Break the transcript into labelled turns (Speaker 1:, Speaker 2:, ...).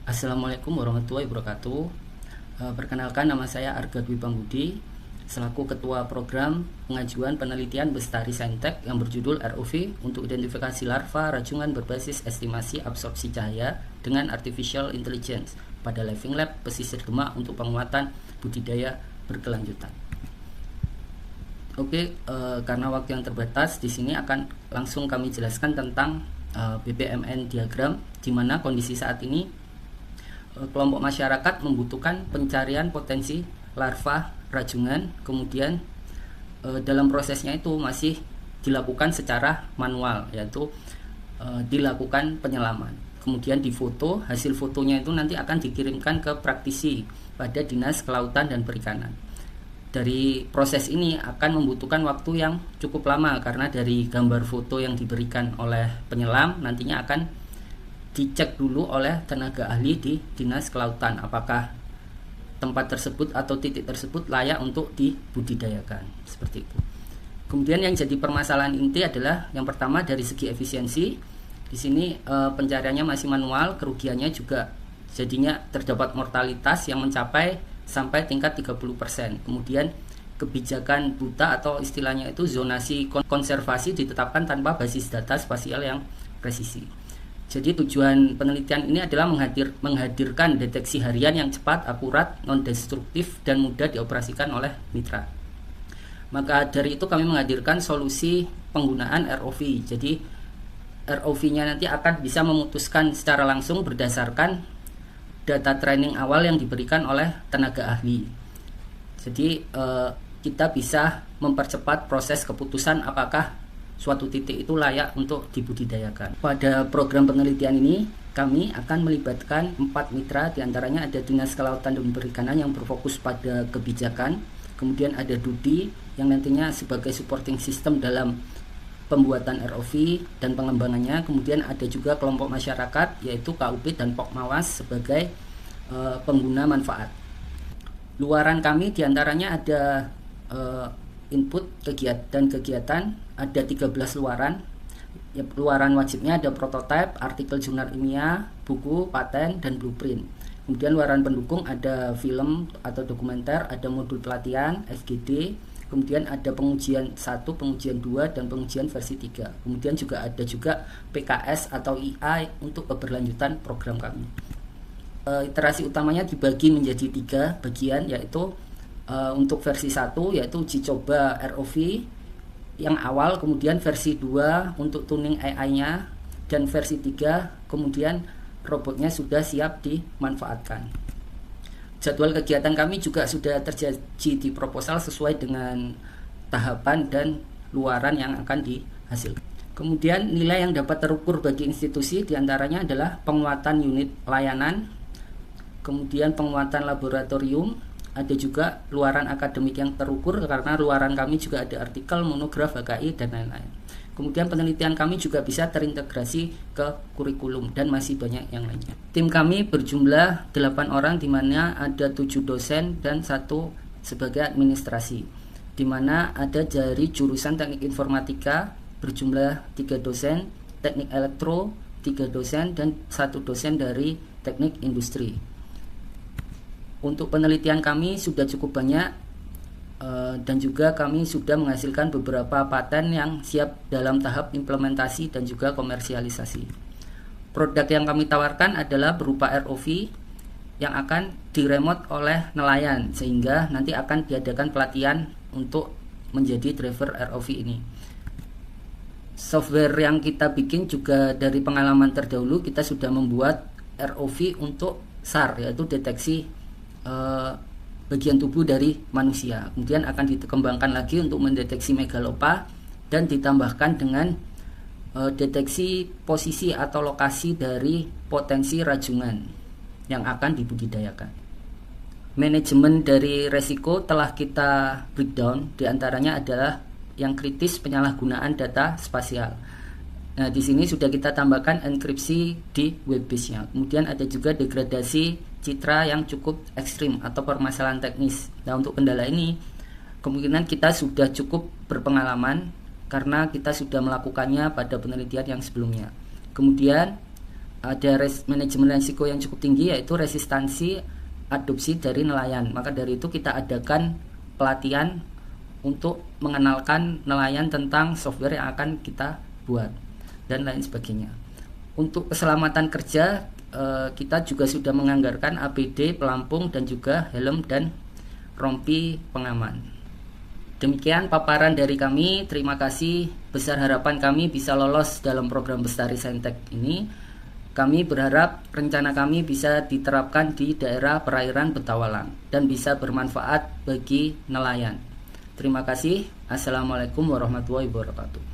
Speaker 1: Assalamualaikum warahmatullahi wabarakatuh. Perkenalkan, nama saya Arga Dwi Pambudi selaku Ketua Program Pengajuan Penelitian Bestari Saintek yang berjudul ROV untuk identifikasi larva rajungan berbasis estimasi absorpsi cahaya dengan Artificial Intelligence pada Living Lab Pesisir Demak untuk penguatan budidaya berkelanjutan. Karena waktu yang terbatas, di sini akan langsung kami jelaskan tentang BPMN diagram, di mana kondisi saat ini kelompok masyarakat membutuhkan pencarian potensi larva rajungan, kemudian dalam prosesnya itu masih dilakukan secara manual, yaitu dilakukan penyelaman, kemudian difoto. Hasil fotonya itu nanti akan dikirimkan ke praktisi pada Dinas Kelautan dan Perikanan. Dari proses ini akan membutuhkan waktu yang cukup lama, karena dari gambar foto yang diberikan oleh penyelam nantinya akan dicek dulu oleh tenaga ahli di Dinas Kelautan apakah tempat tersebut atau titik tersebut layak untuk dibudidayakan, seperti itu. Kemudian yang jadi permasalahan inti adalah yang pertama dari segi efisiensi. Di sini pencariannya masih manual, kerugiannya juga jadinya terdapat mortalitas yang mencapai sampai tingkat 30%. Kemudian kebijakan buta atau istilahnya itu zonasi konservasi ditetapkan tanpa basis data spasial yang presisi. Jadi tujuan penelitian ini adalah menghadirkan deteksi harian yang cepat, akurat, non-destruktif, dan mudah dioperasikan oleh mitra. Maka dari itu kami menghadirkan solusi penggunaan ROV. Jadi ROV-nya nanti akan bisa memutuskan secara langsung berdasarkan data training awal yang diberikan oleh tenaga ahli. Jadi kita bisa mempercepat proses keputusan apakah suatu titik itu layak untuk dibudidayakan. Pada program penelitian ini, kami akan melibatkan 4 mitra, diantaranya ada Dinas Kelautan dan Perikanan yang berfokus pada kebijakan, kemudian ada DUDI yang nantinya sebagai supporting system dalam pembuatan ROV dan pengembangannya, kemudian ada juga kelompok masyarakat yaitu KUP dan Pokmawas sebagai pengguna manfaat. Luaran kami diantaranya ada input kegiatan ada 13 luaran. Ya, luaran wajibnya ada prototipe, artikel jurnal ilmiah, buku, paten, dan blueprint. Kemudian luaran pendukung ada film atau dokumenter, ada modul pelatihan, FGD, kemudian ada pengujian 1, pengujian 2, dan pengujian versi 3. Kemudian juga ada PKS atau IA untuk keberlanjutan program kami. Iterasi utamanya dibagi menjadi 3 bagian, yaitu untuk versi 1 yaitu uji coba ROV yang awal, kemudian versi 2 untuk tuning AI-nya, dan versi 3 kemudian robotnya sudah siap dimanfaatkan. Jadwal kegiatan kami juga sudah terjadi di proposal sesuai dengan tahapan dan luaran yang akan dihasilkan. Kemudian nilai yang dapat terukur bagi institusi diantaranya adalah penguatan unit layanan, kemudian penguatan laboratorium, ada juga luaran akademik yang terukur karena luaran kami juga ada artikel, monograf, HKI, dan lain-lain. Kemudian penelitian kami juga bisa terintegrasi ke kurikulum dan masih banyak yang lainnya. Tim kami berjumlah 8 orang, di mana ada 7 dosen dan 1 sebagai administrasi, di mana ada dari jurusan teknik informatika berjumlah 3 dosen, teknik elektro 3 dosen, dan 1 dosen dari teknik industri. Untuk penelitian kami sudah cukup banyak dan juga kami sudah menghasilkan beberapa paten yang siap dalam tahap implementasi dan juga komersialisasi. Produk yang kami tawarkan adalah berupa ROV yang akan diremote oleh nelayan, sehingga nanti akan diadakan pelatihan untuk menjadi driver ROV ini. Software yang kita bikin juga dari pengalaman terdahulu, kita sudah membuat ROV untuk SAR, yaitu deteksi bagian tubuh dari manusia. Kemudian akan dikembangkan lagi untuk mendeteksi megalopa dan ditambahkan dengan deteksi posisi atau lokasi dari potensi rajungan yang akan dibudidayakan. Manajemen dari resiko telah kita breakdown, diantaranya adalah yang kritis penyalahgunaan data spasial. Nah, di sini sudah kita tambahkan enkripsi di web base-nya. Kemudian ada juga degradasi citra yang cukup ekstrim atau permasalahan teknis. Nah, untuk kendala ini kemungkinan kita sudah cukup berpengalaman karena kita sudah melakukannya pada penelitian yang sebelumnya. Kemudian ada manajemen risiko yang cukup tinggi, yaitu resistansi adopsi dari nelayan. Maka dari itu kita adakan pelatihan untuk mengenalkan nelayan tentang software yang akan kita buat dan lain sebagainya. Untuk keselamatan kerja, kita juga sudah menganggarkan APD, pelampung, dan juga helm dan rompi pengaman. Demikian paparan dari kami. Terima kasih. Besar harapan kami bisa lolos dalam program Bestari Saintek ini. Kami berharap rencana kami bisa diterapkan di daerah perairan Betawalang dan bisa bermanfaat bagi nelayan. Terima kasih. Assalamualaikum warahmatullahi wabarakatuh.